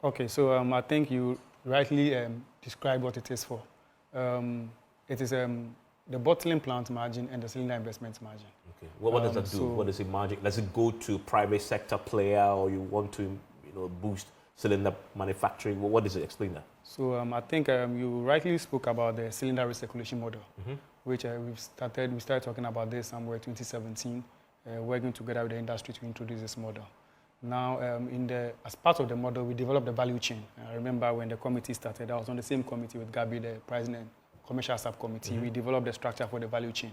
Okay, so I think you rightly described what it is for. It is the bottling plant margin and the cylinder investment margin. Okay. What does that do? What is it margin? Does it go to private sector player, or you want to, boost cylinder manufacturing? What does it explain that? So I think you rightly spoke about the cylinder recirculation model, which we started talking about this somewhere 2017, working together with the industry to introduce this model. Now, as part of the model, we developed the value chain. I remember when the committee started, I was on the same committee with Gabi, the president, commercial subcommittee. We developed the structure for the value chain.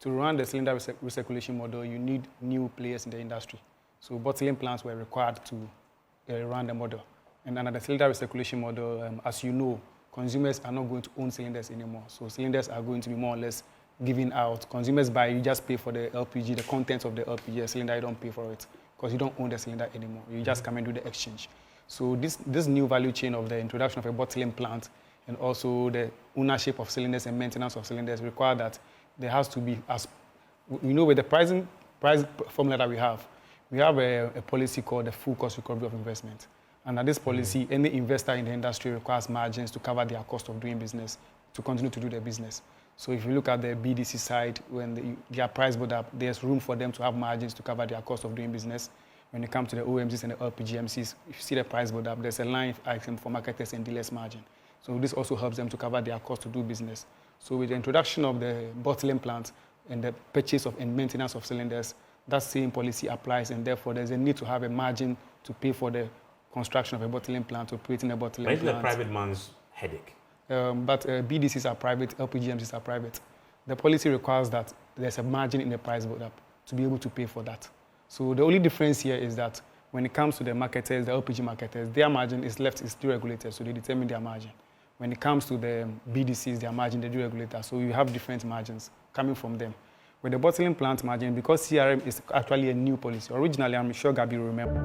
To run the cylinder recirculation model, you need new players in the industry. So bottling plants were required to run the model. And under the cylinder recirculation model, as you know, consumers are not going to own cylinders anymore. So cylinders are going to be more or less given out. Consumers buy, you just pay for the LPG, the contents of the LPG cylinder, you don't pay for it, because you don't own the cylinder anymore. You just come and do the exchange. So this new value chain of the introduction of a bottling plant and also the ownership of cylinders and maintenance of cylinders require that there has to be, as you know, with the price formula that we have a policy called the full cost recovery of investment. Under this policy, any investor in the industry requires margins to cover their cost of doing business, to continue to do their business. So if you look at the BDC side, when they are priced up, there's room for them to have margins to cover their cost of doing business. When it comes to the OMCs and the LPGMCs, if you see the price up, there's a line item for marketers and dealers margin. So this also helps them to cover their cost to do business. So with the introduction of the bottling plant and the purchase of and maintenance of cylinders, that same policy applies, and therefore there's a need to have a margin to pay for the construction of a bottling plant, operating a bottling plant. But it's a private man's headache. But BDCs are private, LPGMCs are private. The policy requires that there's a margin in the price build-up to be able to pay for that. So the only difference here is that when it comes to the marketers, the LPG marketers, their margin is deregulated, so they determine their margin. When it comes to the BDCs, their margin, they deregulated, so you have different margins coming from them. With the bottling plant margin, because CRM is actually a new policy, originally, I'm sure Gabi will remember.